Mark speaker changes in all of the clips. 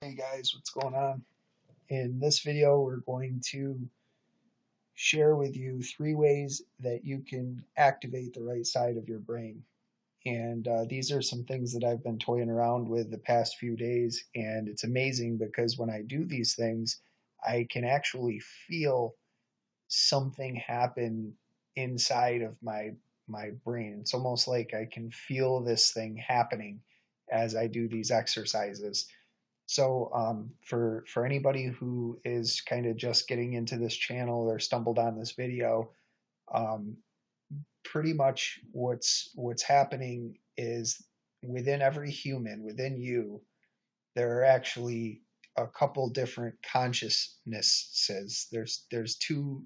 Speaker 1: Hey guys, what's going on? In this video, we're going to share with you 3 ways that you can activate the right side of your brain. And these are some things that I've been toying around with the past few days. And it's amazing because when I do these things, I can actually feel something happen inside of my brain. It's almost like I can feel this thing happening as I do these exercises. So for anybody who is kind of just getting into this channel or stumbled on this video, um, pretty much what's happening is within every human, within you, there are actually a couple different consciousnesses. There's two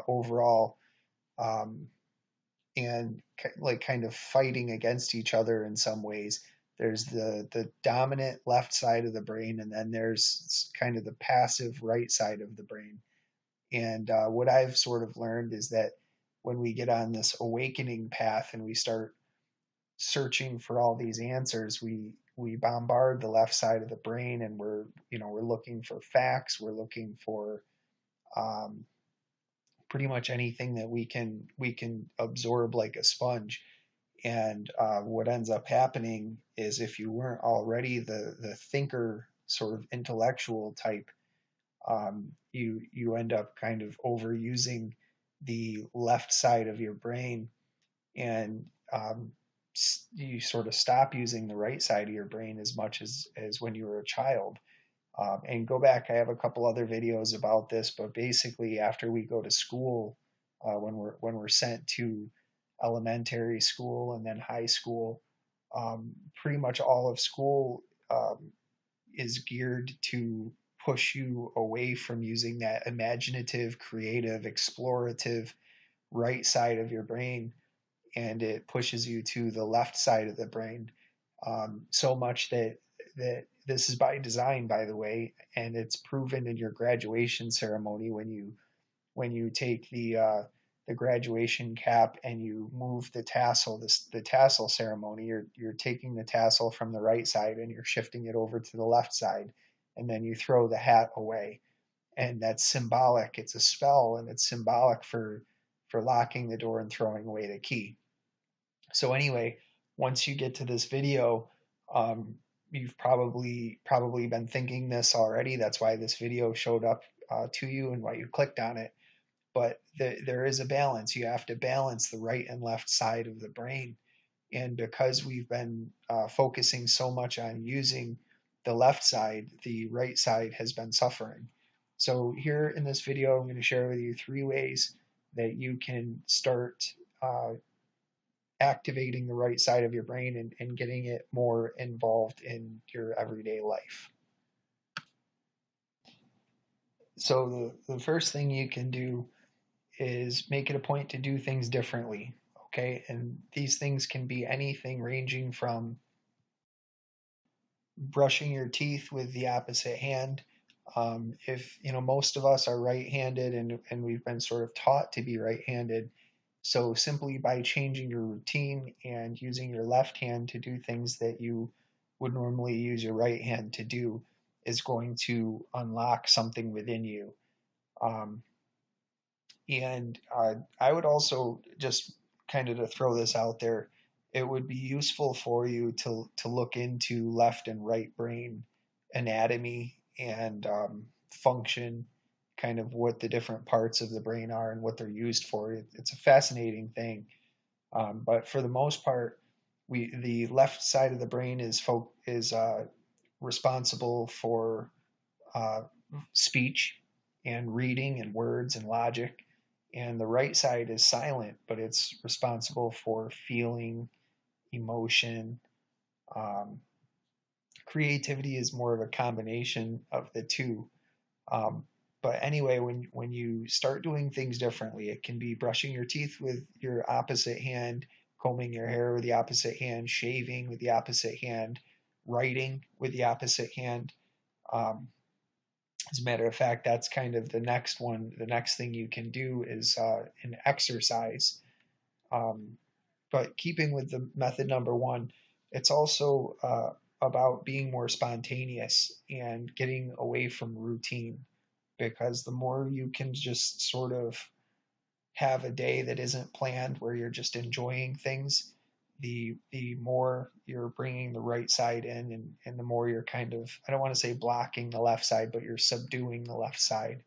Speaker 1: overall, um, and like kind of fighting against each other in some ways. There's the dominant left side of the brain, and then there's kind of the passive right side of the brain. And what I've sort of learned is that when we get on this awakening path and we start searching for all these answers, we bombard the left side of the brain, and we're looking for facts, we're looking for um, pretty much anything that we can absorb like a sponge. And what ends up happening is if you weren't already the thinker, sort of intellectual type, you end up kind of overusing the left side of your brain, and you sort of stop using the right side of your brain as much as when you were a child. And go back, I have a couple other videos about this, but basically after we go to school, when we're sent to elementary school and then high school, pretty much all of school is geared to push you away from using that imaginative, creative, explorative right side of your brain, and it pushes you to the left side of the brain. So much that this is by design, by the way, and it's proven in your graduation ceremony when you take the graduation cap and you move the tassel. The tassel ceremony. You're taking the tassel from the right side and you're shifting it over to the left side, and then you throw the hat away, and that's symbolic. It's a spell, and it's symbolic for locking the door and throwing away the key. So anyway, once you get to this video, um, you've probably been thinking this already. That's why this video showed up to you and why you clicked on it. But there is a balance. You have to balance the right and left side of the brain. And because we've been focusing so much on using the left side, the right side has been suffering. So here in this video, I'm going to share with you 3 ways that you can start activating the right side of your brain and getting it more involved in your everyday life. So the first thing you can do is make it a point to do things differently. Okay, and these things can be anything ranging from brushing your teeth with the opposite hand. If most of us are right-handed, and we've been sort of taught to be right-handed, so simply by changing your routine and using your left hand to do things that you would normally use your right hand to do is going to unlock something within you. And I would also, just kind of to throw this out there, it would be useful for you to look into left and right brain anatomy and function, kind of what the different parts of the brain are and what they're used for. It's a fascinating thing. But for the most part, the left side of the brain is responsible for uh, speech and reading and words and logic, and the right side is silent, but it's responsible for feeling, emotion. Um, Creativity is more of a combination of the two. Um, but anyway, when you start doing things differently, it can be brushing your teeth with your opposite hand, combing your hair with the opposite hand, shaving with the opposite hand, writing with the opposite hand. Um, as a matter of fact, that's kind of the next one. The next thing you can do is an exercise. Um, but keeping with the method number one, it's also about being more spontaneous and getting away from routine, because the more you can just sort of have a day that isn't planned, where you're just enjoying things, the more you're bringing the right side in, and the more you're kind of, I don't want to say blocking the left side, but you're subduing the left side.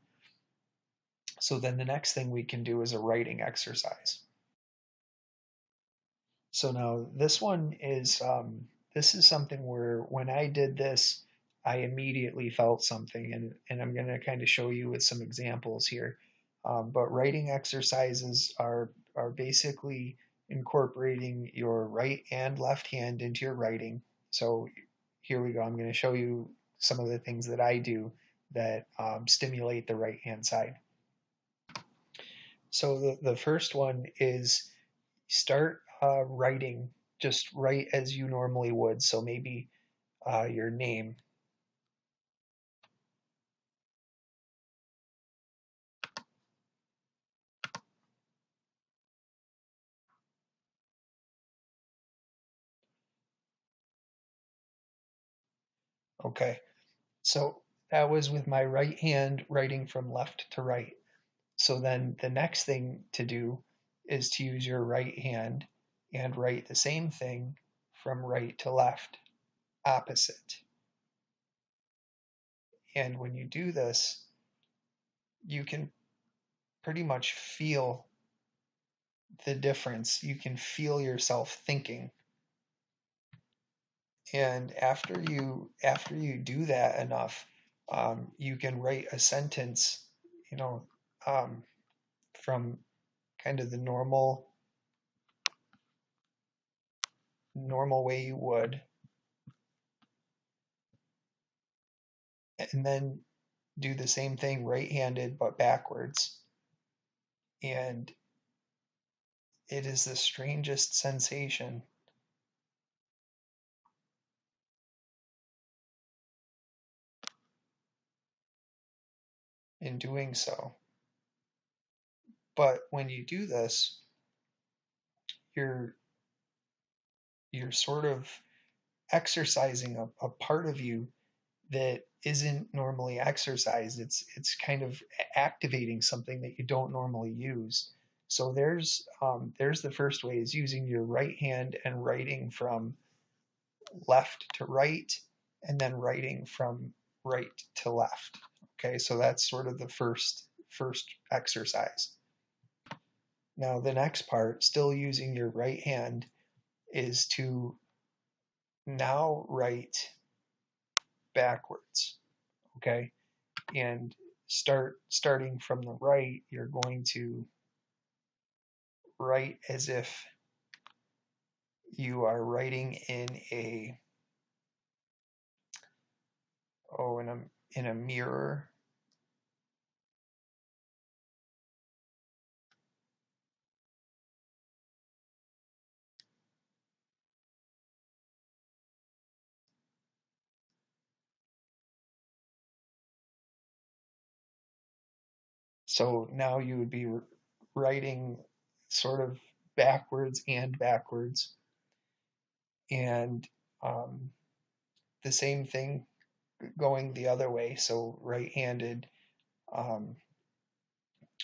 Speaker 1: So then the next thing we can do is a writing exercise. So now this is something where when I did this, I immediately felt something, and I'm going to kind of show you with some examples here. But writing exercises are basically incorporating your right and left hand into your writing. So here we go. I'm going to show you some of the things that I do that stimulate the right hand side. So the first one is start writing, just write as you normally would. So maybe your name. Okay, so that was with my right hand writing from left to right. So then the next thing to do is to use your right hand and write the same thing from right to left, opposite. And when you do this, you can pretty much feel the difference. You can feel yourself thinking. And after you do that enough, you can write a sentence, you know, um, from kind of the normal way you would, and then do the same thing right-handed but backwards. And it is the strangest sensation in doing so. But when you do this, you're you're sort of exercising a part of you that isn't normally exercised. It's kind of activating something that you don't normally use. So there's the first way, is using your right hand and writing from left to right, and then writing from right to left. Okay, so that's sort of the first exercise. Now the next part, still using your right hand, is to now write backwards. Okay, and starting from the right, you're going to write as if you are writing in a oh in a mirror. So now you would be writing sort of backwards and backwards, and um, the same thing going the other way. So right-handed, um,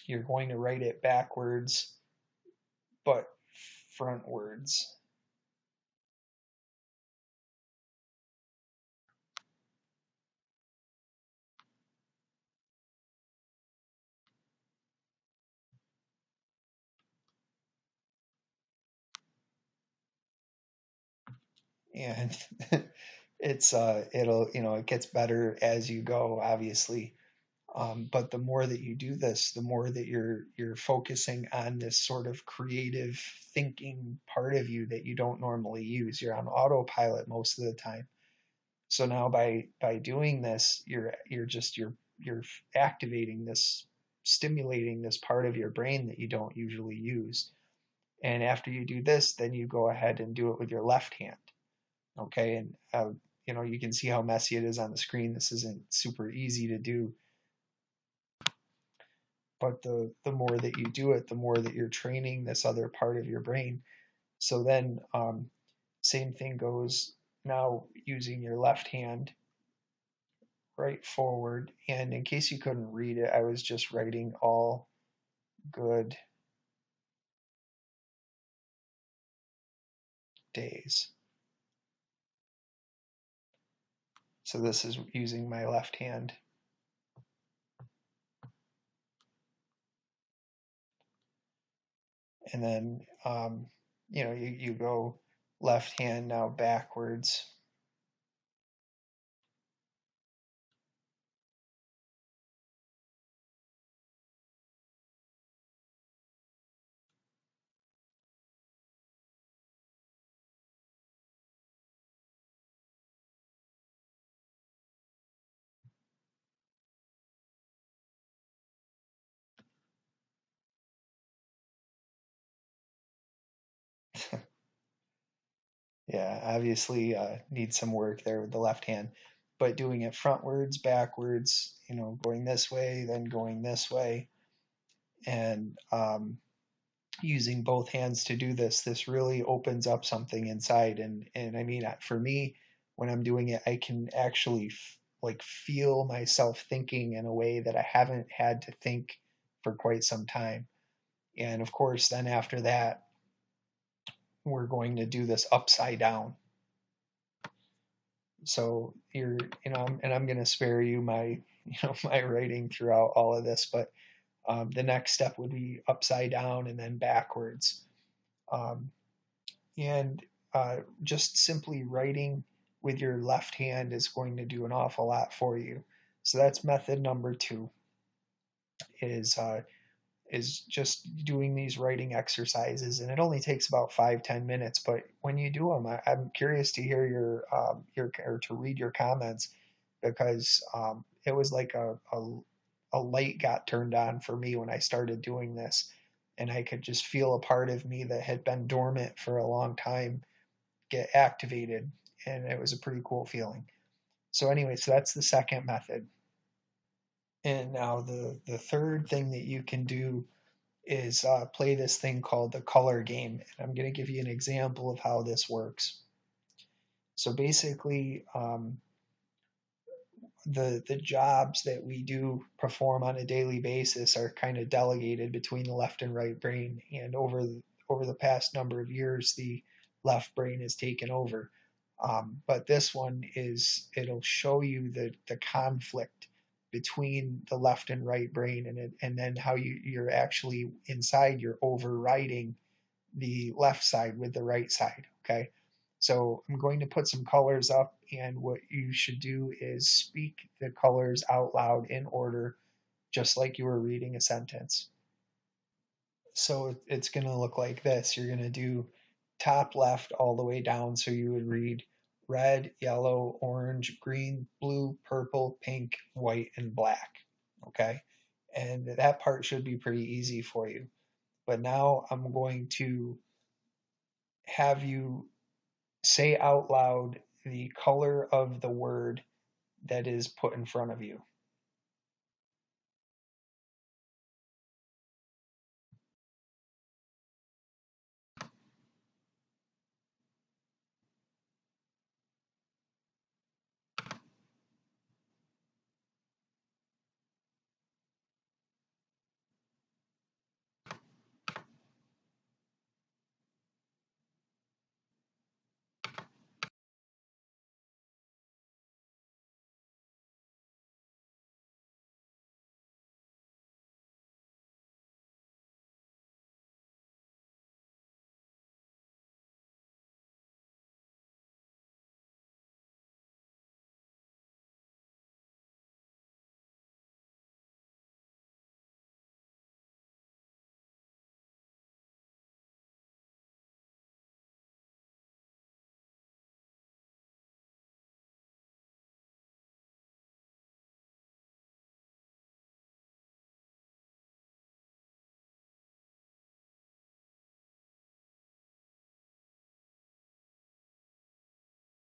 Speaker 1: you're going to write it backwards, but frontwards. And it gets better as you go, obviously. But the more that you do this, the more that you're focusing on this sort of creative thinking part of you that you don't normally use. You're on autopilot most of the time. So now by doing this, you're activating this, stimulating this part of your brain that you don't usually use. And after you do this, then you go ahead and do it with your left hand. Okay, and you can see how messy it is on the screen. This isn't super easy to do, but the more that you do it, the more that you're training this other part of your brain. So then same thing goes now using your left hand right forward. And in case you couldn't read it, I was just writing all good days. So this is using my left hand. And then, you go left hand now backwards. Yeah, obviously need some work there with the left hand, but doing it frontwards, backwards, going this way, then going this way, and using both hands to do this really opens up something inside. And I mean, for me, when I'm doing it, I can actually like feel myself thinking in a way that I haven't had to think for quite some time. And of course, then after that, we're going to do this upside down. So and I'm going to spare you my, my writing throughout all of this, but the next step would be upside down and then backwards. Um, and just simply writing with your left hand is going to do an awful lot for you. So that's method number 2 is just doing these writing exercises, and it only takes about 5-10 minutes. But when you do them, I'm curious to hear your or to read your comments, because it was like a light got turned on for me when I started doing this, and I could just feel a part of me that had been dormant for a long time get activated, and it was a pretty cool feeling. So anyway, so that's the second method. And now the third thing that you can do is play this thing called the color game. And I'm going to give you an example of how this works. So basically, the jobs that we do perform on a daily basis are kind of delegated between the left and right brain. And over the past number of years, the left brain has taken over. But this one it'll show you the conflict between the left and right brain, and then how you're actually inside, you're overriding the left side with the right side. Okay. So I'm going to put some colors up, and what you should do is speak the colors out loud in order, just like you were reading a sentence. So it's going to look like this. You're going to do top left all the way down. So you would read red, yellow, orange, green, blue, purple, pink, white, and black. Okay. And that part should be pretty easy for you. But now I'm going to have you say out loud the color of the word that is put in front of you.